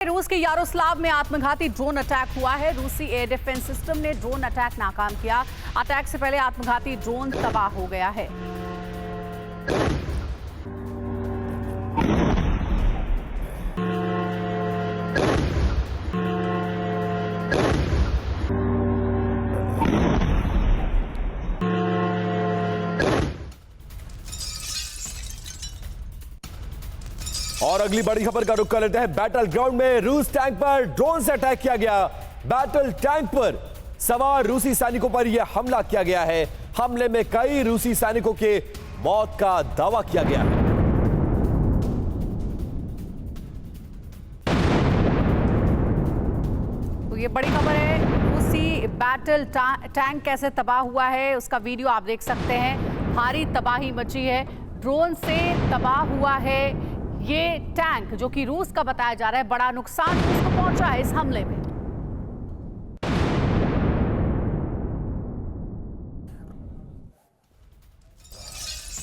रूस के यारोस्लाव में आत्मघाती ड्रोन अटैक हुआ है। रूसी एयर डिफेंस सिस्टम ने ड्रोन अटैक नाकाम किया। अटैक से पहले आत्मघाती ड्रोन तबाह हो गया है। और अगली बड़ी खबर का रुख कर लेते हैं। बैटल ग्राउंड में रूस टैंक पर ड्रोन से अटैक किया गया। बैटल टैंक पर सवार रूसी सैनिकों पर यह हमला किया गया है। हमले में कई रूसी सैनिकों के मौत का दावा किया गया है। तो ये बड़ी खबर है। रूसी बैटल टैंक कैसे तबाह हुआ है उसका वीडियो आप देख सकते हैं। भारी तबाही मची है। ड्रोन से तबाह हुआ है ये टैंक, जो कि रूस का बताया जा रहा है। बड़ा नुकसान रूस को पहुंचा है इस हमले में।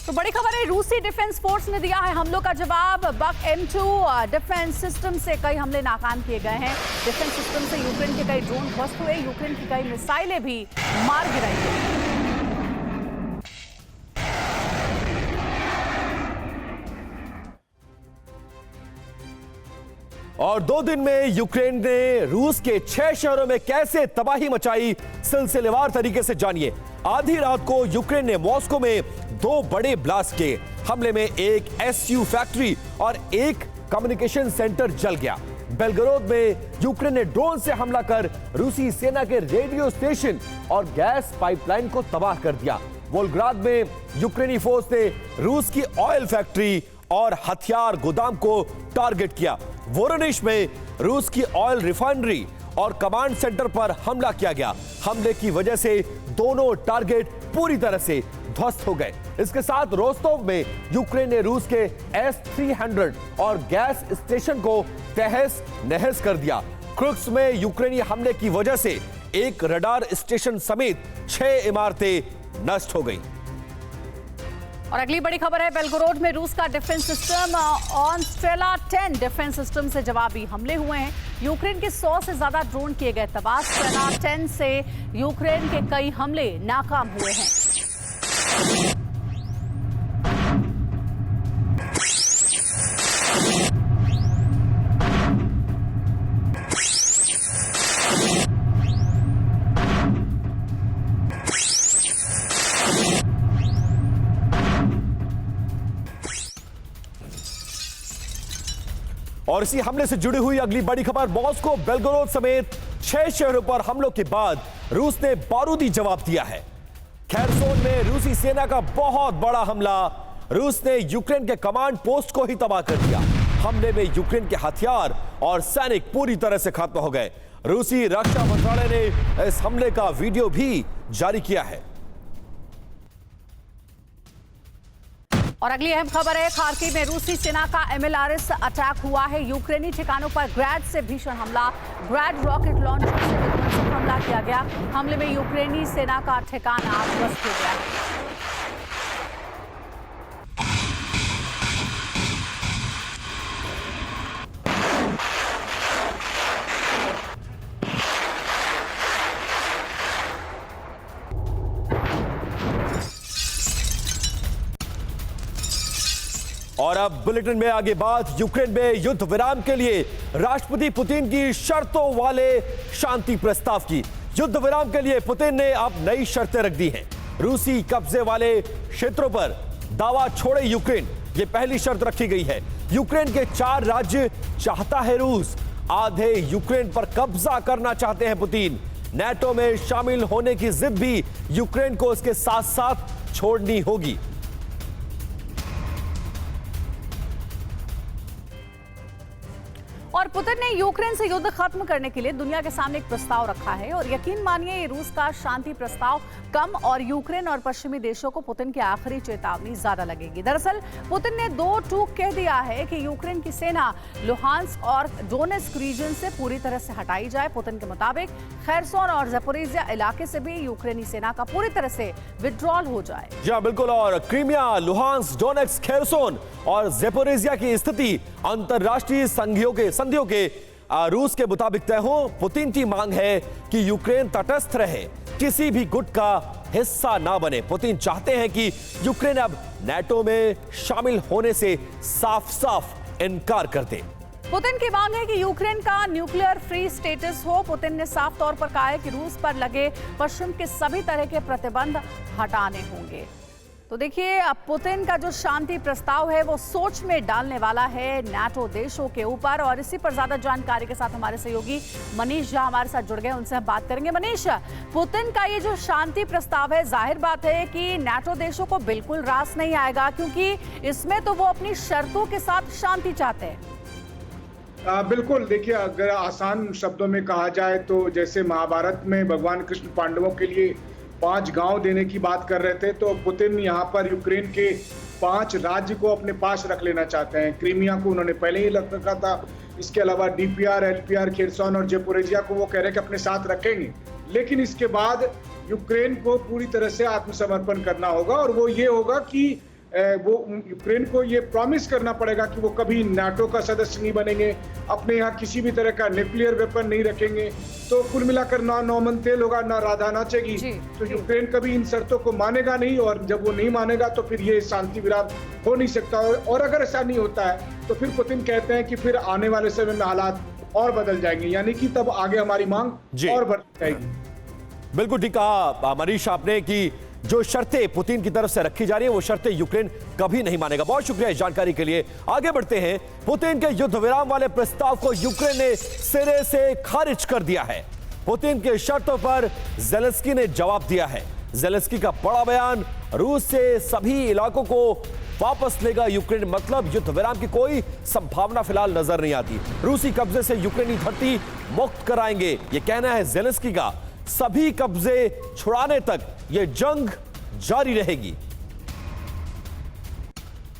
तो बड़ी खबर है, रूसी डिफेंस फोर्स ने दिया है हमलों का जवाब। बक M2 डिफेंस सिस्टम से कई हमले नाकाम किए गए हैं। डिफेंस सिस्टम से यूक्रेन के कई ड्रोन ध्वस्त हुए। यूक्रेन की कई मिसाइलें भी मार गिराई गई। और 2 दिन में यूक्रेन ने रूस के 6 शहरों में कैसे तबाही मचाई, सिलसिलेवार तरीके से जानिए। आधी रात को यूक्रेन ने मॉस्को में 2 बड़े ब्लास्ट किए। हमले में एक SU फैक्ट्री और एक कम्युनिकेशन सेंटर जल गया। बेलगरोद में यूक्रेन ने ड्रोन से हमला कर रूसी सेना के रेडियो स्टेशन और गैस पाइपलाइन को तबाह कर दिया। वोल्गोग्राद में यूक्रेनी फोर्स ने रूस की ऑयल फैक्ट्री और हथियार गोदाम को टारगेट किया। वोरोनिश में रूस की ऑयल रिफाइनरी और कमांड सेंटर पर हमला किया गया। हमले की वजह से दोनों टारगेट पूरी तरह से ध्वस्त हो गए। इसके साथ रोस्तोव में यूक्रेन ने रूस के S-300 और गैस स्टेशन को तहस नहस कर दिया। क्रुक्स में यूक्रेनी हमले की वजह से एक रडार स्टेशन समेत 6 इमारतें नष्ट हो गई। और अगली बड़ी खबर है, बेलगोरोड में रूस का defence system on Strela 10 defence system से जवाबी हमले हुए हैं। यूक्रेन के 100 से ज्यादा ड्रोन किए गए तबाह। स्ट्रेला 10 से यूक्रेन के कई हमले नाकाम हुए हैं। और इसी हमले से जुड़ी हुई अगली बड़ी खबर, मॉस्को, बेलगोरोद समेत 6 शहरों पर हमलों के बाद रूस ने बारूदी जवाब दिया है। खेरसोन में रूसी सेना का बहुत बड़ा हमला। रूस ने यूक्रेन के कमांड पोस्ट को ही तबाह कर दिया। हमले में यूक्रेन के हथियार और सैनिक पूरी तरह से खत्म हो गए। रूसी रक्षा मंत्रालय ने इस हमले का वीडियो भी जारी किया है। और अगली अहम खबर है, खार्किव में रूसी सेना का MLRS अटैक हुआ है। यूक्रेनी ठिकानों पर ग्रैड से भीषण हमला। ग्रैड रॉकेट लॉन्चर से विध्वंसक हमला किया गया। हमले में यूक्रेनी सेना का ठिकाना ध्वस्त हो गया है। और अब बुलेटिन में आगे बात, यूक्रेन में युद्ध विराम के लिए राष्ट्रपति पुतिन की शर्तों वाले शांति प्रस्ताव की। युद्ध विराम के लिए पुतिन ने अब नई शर्तें रख दी हैं। रूसी कब्जे वाले क्षेत्रों पर दावा छोड़े यूक्रेन, ये पहली शर्त रखी गई है। यूक्रेन के 4 राज्य चाहता है रूस। आधे यूक्रेन पर कब्जा करना चाहते हैं पुतिन। नेटो में शामिल होने की जिद भी यूक्रेन को इसके साथ साथ छोड़नी होगी। और पुतिन ने यूक्रेन से युद्ध खत्म करने के लिए दुनिया के सामने एक प्रस्ताव रखा है। और यकीन मानिए, ये रूस का शांति प्रस्ताव कम और यूक्रेन और पश्चिमी देशों को पुतिन की आखिरी चेतावनी ज्यादा लगेगी। दरअसल पुतिन ने 2 टूक कह दिया है कि यूक्रेन की सेना लुहांस्क और डोनेस्क रीजन से पूरी तरह से हटाई जाए। पुतिन के मुताबिक खेरसोन और ज़पोरिज़िया इलाके से भी यूक्रेनी सेना का पूरी तरह से विड्रॉल हो जाए। जी हाँ, बिल्कुल। और क्रीमिया, लुहांस्क, डोनेस्क, खेरसोन और ज़पोरिज़िया की स्थिति अंतरराष्ट्रीय संधियों के रूस के मुताबिक तय हो। पुतिन की मांग है कि यूक्रेन तटस्थ रहे, किसी भी गुट का हिस्सा ना बने। पुतिन चाहते हैं कि यूक्रेन अब नाटो में शामिल होने से साफ साफ इनकार कर दे। पुतिन की मांग है कि यूक्रेन का न्यूक्लियर फ्री स्टेटस हो। पुतिन ने साफ तौर पर कहा है कि रूस पर लगे पश्चिम के सभी तरह के प्रतिबंध हटाने होंगे। तो देखिए, अब पुतिन का जो शांति प्रस्ताव है वो सोच में डालने वाला है नाटो देशों के ऊपर। और इसी पर ज्यादा जानकारी के साथ हमारे सहयोगी मनीष झा हमारे साथ जुड़ गए, उनसे हम बात करेंगे। मनीष, पुतिन का ये जो शांति प्रस्ताव है, जाहिर बात है कि नाटो देशों को बिल्कुल रास नहीं आएगा, क्योंकि इसमें तो वो अपनी शर्तों के साथ शांति चाहते हैं। बिल्कुल, देखिए, अगर आसान शब्दों में कहा जाए तो जैसे महाभारत में भगवान कृष्ण पांडवों के लिए 5 गांव देने की बात कर रहे थे, तो पुतिन यहाँ पर यूक्रेन के 5 राज्य को अपने पास रख लेना चाहते हैं। क्रीमिया को उन्होंने पहले ही रखा था, इसके अलावा डीपीआर, एलपीआर, खेरसोन और जपोरिजिया को वो कह रहे हैं कि अपने साथ रखेंगे। लेकिन इसके बाद यूक्रेन को पूरी तरह से आत्मसमर्पण करना होगा, और वो ये होगा कि वो यूक्रेन को ये प्रॉमिस करना पड़ेगा कि वो कभी नाटो का सदस्य नहीं बनेंगे, अपने यहाँ किसी भी तरह का न्यूक्लियर वेपन नहीं रखेंगे। तो कुल मिलाकर ना नौमन तेल होगा, ना राधा नाचेगी। तो यूक्रेन कभी इन शर्तों को मानेगा नहीं, और जब वो नहीं मानेगा तो फिर ये शांति विराम हो नहीं सकता। और अगर ऐसा नहीं होता है तो फिर पुतिन कहते हैं कि फिर आने वाले समय में हालात और बदल जाएंगे, यानी कि तब आगे हमारी मांग और बढ़ जाएगी। बिल्कुल ठीक कहा मनीष आपने कि जो शर्तें पुतिन की तरफ से रखी जा रही है वो शर्तें यूक्रेन कभी नहीं मानेगा। बहुत शुक्रिया इस जानकारी के लिए। आगे बढ़ते हैं। पुतिन के युद्ध विराम वाले प्रस्ताव को यूक्रेन ने सिरे से खारिज कर दिया है। पुतिन के शर्तों पर ज़ेलेंस्की ने जवाब दिया है। ज़ेलेंस्की का बड़ा बयान, रूस से सभी इलाकों को वापस लेगा यूक्रेन, मतलब युद्ध विराम की कोई संभावना फिलहाल नजर नहीं आती। रूसी कब्जे से यूक्रेनी धरती मुक्त कराएंगे, यह कहना है ज़ेलेंस्की का। सभी कब्जे छुड़ाने तक यह जंग जारी रहेगी।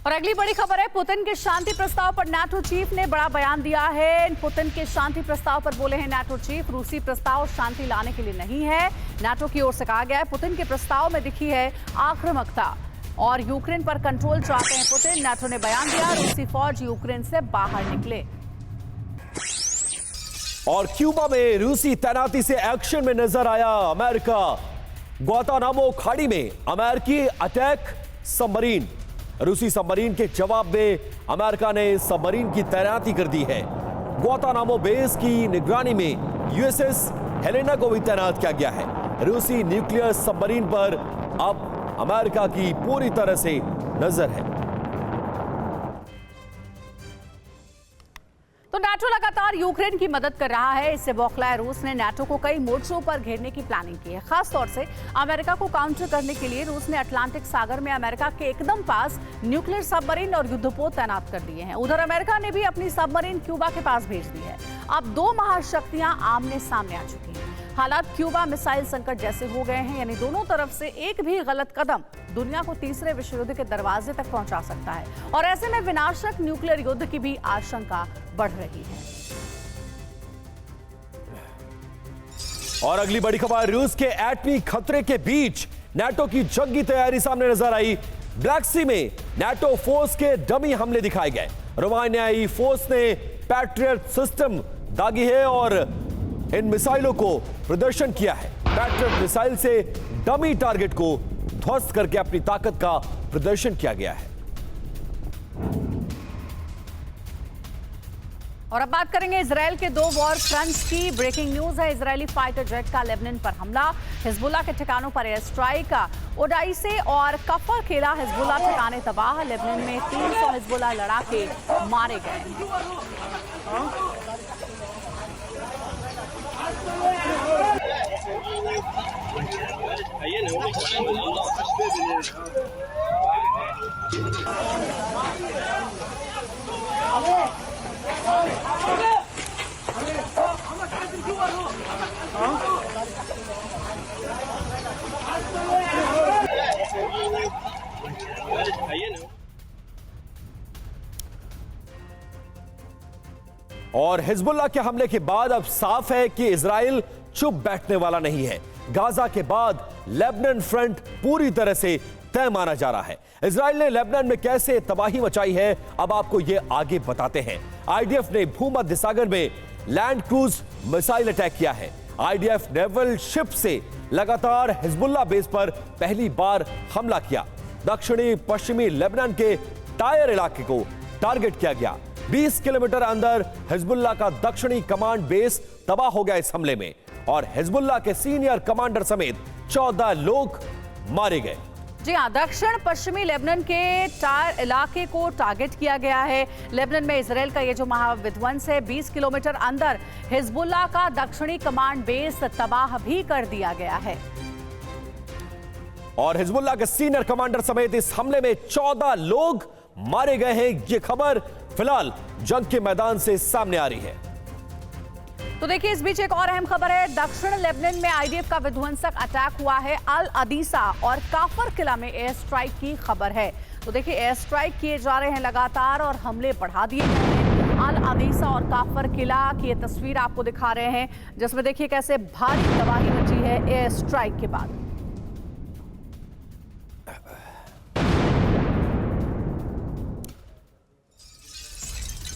और अगली बड़ी खबर है, पुतिन के शांति प्रस्ताव पर नाटो चीफ ने बड़ा बयान दिया है। पुतिन के शांति प्रस्ताव पर बोले हैं नाटो चीफ, रूसी प्रस्ताव शांति लाने के लिए नहीं है। नाटो की ओर से कहा गया है पुतिन के प्रस्ताव में दिखी है आक्रामकता और यूक्रेन पर कंट्रोल चाहते हैं पुतिन। नाटो ने बयान दिया, रूसी फौज यूक्रेन से बाहर निकले। और क्यूबा में रूसी तैनाती से एक्शन में नजर आया अमेरिका। ग्वांतानामो खाड़ी में अमेरिकी अटैक सबमरीन। रूसी सबमरीन के जवाब में अमेरिका ने सबमरीन की तैनाती कर दी है। ग्वांतानामो बेस की निगरानी में यूएसएस हेलेना को भी तैनात किया गया है। रूसी न्यूक्लियर सबमरीन पर अब अमेरिका की पूरी तरह से नजर है। तो नाटो लगातार यूक्रेन की मदद कर रहा है। इससे बौखलाए रूस ने नाटो को कई मोर्चों पर घेरने की प्लानिंग की है। खास तौर से अमेरिका को काउंटर करने के लिए रूस ने अटलांटिक सागर में अमेरिका के एकदम पास न्यूक्लियर सबमरीन और युद्धपोत तैनात कर दिए हैं। उधर अमेरिका ने भी अपनी सबमरीन क्यूबा के पास भेज दी है। अब 2 महाशक्तियां आमने सामने आ चुकी हैं। हालात क्यूबा मिसाइल संकट जैसे हो गए हैं, यानी दोनों तरफ से एक भी गलत कदम दुनिया को तीसरे विश्व युद्ध के दरवाजे तक पहुंचा सकता है। और ऐसे में विनाशक न्यूक्लियर युद्ध की भी आशंका बढ़ रही है। और अगली बड़ी खबर, रूस के एटमी खतरे के बीच नाटो की जंगी तैयारी सामने नजर आई। ब्लैक सी में नाटो फोर्स के डमी हमले दिखाए गए। रोमानियाई फोर्स ने पैट्रियट सिस्टम दागी है और इन मिसाइलों को प्रदर्शन किया है। पैट्रियट मिसाइल से डमी टारगेट को ध्वस्त करके अपनी ताकत का प्रदर्शन किया गया है। और अब बात करेंगे इजरायल के 2 वॉर फ्रंट्स की। ब्रेकिंग न्यूज है, इजरायली फाइटर जेट का लेबनान पर हमला, हिजबुल्लाह के ठिकानों पर एयर स्ट्राइक। ओडाइसे और कफर खेला हिजबुल्लाह ठिकाने तबाह। लेबनान में 300 हिजबुल्लाह लड़ाके मारे गए। और हिजबुल्लाह के हमले के बाद अब साफ है कि इजराइल चुप बैठने वाला नहीं है। गाजा के बाद लेबनान फ्रंट पूरी तरह से तय माना जा रहा है। इजराइल ने लेबनान में कैसे तबाही मचाई है, अब आपको यह आगे बताते हैं। आईडीएफ ने भूमध्य सागर में लैंड क्रूज मिसाइल अटैक किया है। आईडीएफ नेवल शिप से लगातार हिजबुल्लाह बेस पर पहली बार हमला किया। दक्षिणी पश्चिमी लेबनान के टायर इलाके को टारगेट किया गया। 20 किलोमीटर अंदर हिजबुल्लाह का दक्षिणी कमांड बेस तबाह हो गया इस हमले में और हिजबुल्लाह के सीनियर कमांडर समेत 14 लोग मारे गए। जी हां, दक्षिण पश्चिमी लेबनान के टायर इलाके को टारगेट किया गया है। लेबनान में इजराइल का ये जो महाविध्वंस है, 20 किलोमीटर अंदर हिजबुल्लाह का दक्षिणी कमांड बेस तबाह भी कर दिया गया है और हिजबुल्लाह के सीनियर कमांडर समेत इस हमले में 14 लोग मारे गए हैं। यह खबर फिलहाल जंग के मैदान से सामने आ रही है। तो देखिए, इस बीच एक और अहम खबर है। दक्षिण लेबनान में आईडीएफ का विध्वंसक अटैक हुआ है। अल अदीसा और काफर किला में एयर स्ट्राइक की खबर है। तो देखिए, एयर स्ट्राइक किए जा रहे हैं लगातार और हमले बढ़ा दिए गए हैं। अल अदीसा और काफर किला की ये तस्वीर आपको दिखा रहे हैं, जिसमें देखिए कैसे भारी तबाही मची है एयर स्ट्राइक के बाद।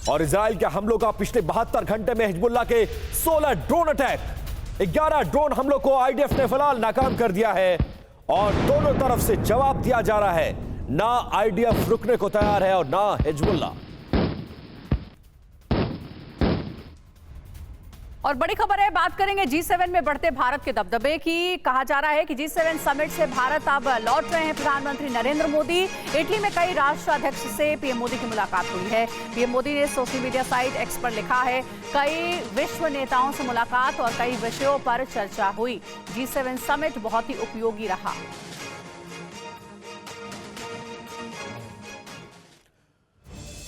और इजराइल के हमलों का पिछले 72 घंटे में हिजबुल्लाह के 16 ड्रोन अटैक, 11 ड्रोन हमलों को आईडीएफ ने फिलहाल नाकाम कर दिया है और दोनों तरफ से जवाब दिया जा रहा है। ना आईडीएफ रुकने को तैयार है और ना हिजबुल्लाह। और बड़ी खबर है, बात करेंगे G7 में बढ़ते भारत के दबदबे की। कहा जा रहा है कि G7 समिट से भारत अब लौट रहे हैं प्रधानमंत्री नरेंद्र मोदी। इटली में कई राष्ट्राध्यक्ष से पीएम मोदी की मुलाकात हुई है। पीएम मोदी ने सोशल मीडिया साइट एक्स पर लिखा है, कई विश्व नेताओं से मुलाकात और कई विषयों पर चर्चा हुई। G7 समिट बहुत ही उपयोगी रहा।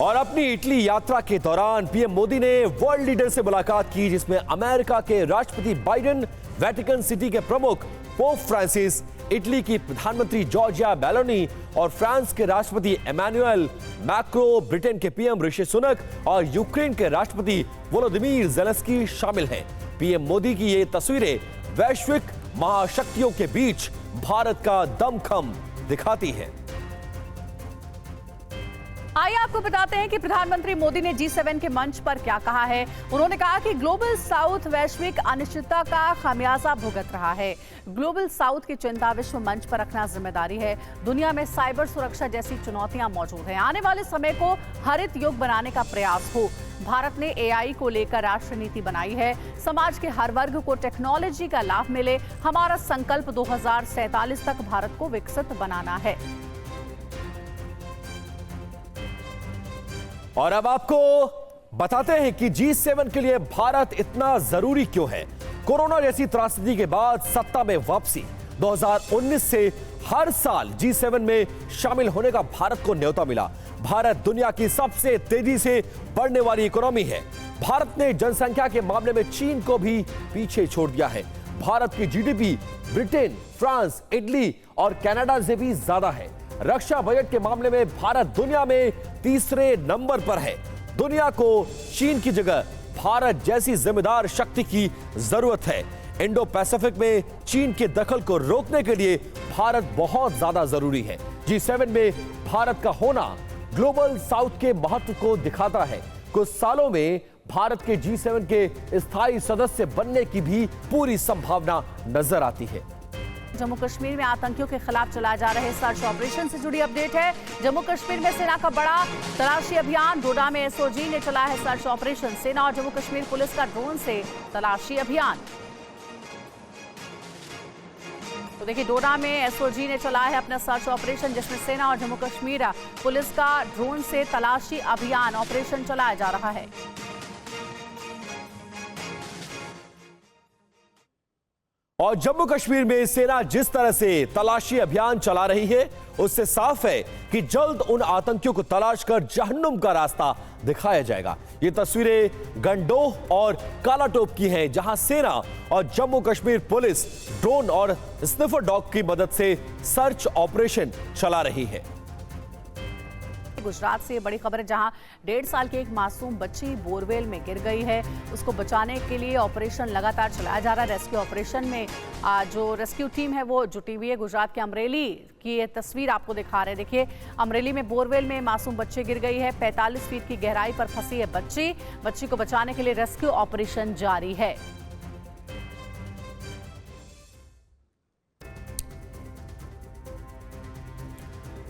और अपनी इटली यात्रा के दौरान पीएम मोदी ने वर्ल्ड लीडर से मुलाकात की, जिसमें अमेरिका के राष्ट्रपति बाइडेन, वेटिकन सिटी के प्रमुख पोप फ्रांसिस, इटली की प्रधानमंत्री जॉर्जिया मेलोनी और फ्रांस के राष्ट्रपति इमैनुअल मैक्रो, ब्रिटेन के पीएम ऋषि सुनक और यूक्रेन के राष्ट्रपति वोलोदिमीर ज़ेलेंस्की शामिल हैं। पीएम मोदी की ये तस्वीरें वैश्विक महाशक्तियों के बीच भारत का दमखम दिखाती है। आइए आपको बताते हैं कि प्रधानमंत्री मोदी ने G7 के मंच पर क्या कहा है। उन्होंने कहा कि ग्लोबल साउथ वैश्विक अनिश्चितता का खामियाजा भुगत रहा है। ग्लोबल साउथ की चिंता विश्व मंच पर रखना जिम्मेदारी है। दुनिया में साइबर सुरक्षा जैसी चुनौतियां मौजूद हैं। आने वाले समय को हरित युग बनाने का प्रयास हो। भारत ने AI को लेकर राष्ट्रीय नीति बनाई है। समाज के हर वर्ग को टेक्नोलॉजी का लाभ मिले। हमारा संकल्प 2047 तक भारत को विकसित बनाना है। और अब आपको बताते हैं कि G7 के लिए भारत इतना जरूरी क्यों है। कोरोना जैसी त्रासदी के बाद सत्ता में वापसी, 2019 से हर साल G7 में शामिल होने का भारत को न्योता मिला। भारत दुनिया की सबसे तेजी से बढ़ने वाली इकोनॉमी है। भारत ने जनसंख्या के मामले में चीन को भी पीछे छोड़ दिया है। भारत की जीडीपी ब्रिटेन, फ्रांस, इटली और कनाडा से भी ज्यादा है। रक्षा बजट के मामले में भारत दुनिया में तीसरे नंबर पर है। दुनिया को चीन की जगह भारत जैसी जिम्मेदार शक्ति की जरूरत है। इंडो पैसिफिक में चीन के दखल को रोकने के लिए भारत बहुत ज्यादा जरूरी है। G7 में भारत का होना ग्लोबल साउथ के महत्व को दिखाता है। कुछ सालों में भारत के G7 के स्थायी सदस्य बनने की भी पूरी संभावना नजर आती है। जम्मू कश्मीर में आतंकियों के खिलाफ चलाए जा रहे सर्च ऑपरेशन से जुड़ी अपडेट है। जम्मू कश्मीर में सेना का बड़ा तलाशी अभियान। डोडा में एसओजी ने चलाया है सर्च ऑपरेशन। सेना और जम्मू कश्मीर पुलिस का ड्रोन से तलाशी अभियान। तो देखिए, डोडा में एसओजी ने चलाया है अपना सर्च ऑपरेशन, जिसमें सेना और जम्मू कश्मीर पुलिस का ड्रोन से तलाशी अभियान ऑपरेशन चलाया जा रहा है। और जम्मू कश्मीर में सेना जिस तरह से तलाशी अभियान चला रही है, उससे साफ है कि जल्द उन आतंकियों को तलाश कर जहन्नुम का रास्ता दिखाया जाएगा। ये तस्वीरें गंडोह और कालाटोप की हैं, जहां सेना और जम्मू कश्मीर पुलिस ड्रोन और स्निफर डॉग की मदद से सर्च ऑपरेशन चला रही है। गुजरात से ये बड़ी खबर है, जहां 1.5 साल की एक मासूम बच्ची बोरवेल में गिर गई है। उसको बचाने के लिए ऑपरेशन लगातार चलाया जा रहा है। रेस्क्यू ऑपरेशन में जो रेस्क्यू टीम है वो जुटी हुई है। गुजरात के अमरेली की ये तस्वीर आपको दिखा रहे हैं। देखिए, अमरेली में बोरवेल में मासूम बच्ची गिर गई है। 45 फीट की गहराई पर फंसी है बच्ची को बचाने के लिए रेस्क्यू ऑपरेशन जारी है।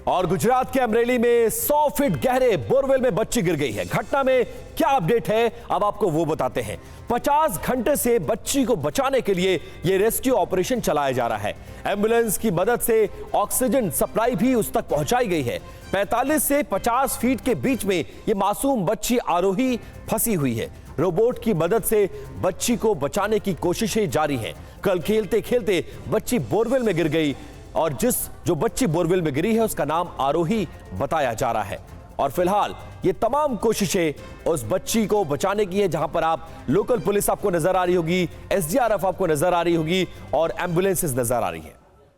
और गुजरात के अमरेली में 100 फीट गहरे बोरवेल में बच्ची गिर गई है। घटना में क्या अपडेट है, अब आपको वो बताते हैं। 50 घंटे से बच्ची को बचाने के लिए यह रेस्क्यू ऑपरेशन चलाया जा रहा है। एम्बुलेंस की मदद से ऑक्सीजन सप्लाई भी उस तक पहुंचाई गई है। 45 से 50 फीट के बीच में यह मासूम बच्ची आरोही फंसी हुई है। रोबोट की मदद से बच्ची को बचाने की कोशिशें जारी हैं। कल खेलते खेलते बच्ची बोरवेल में गिर गई और जो बच्ची बोरवेल में गिरी है उसका नाम आरोही बताया जा रहा है। और फिलहाल ये तमाम कोशिशें उस बच्ची को बचाने की है, जहां पर आप लोकल पुलिस आपको नजर आ रही होगी, एसडीआरएफ आपको नजर आ रही होगी और एम्बुलेंसेस नजर आ रही है।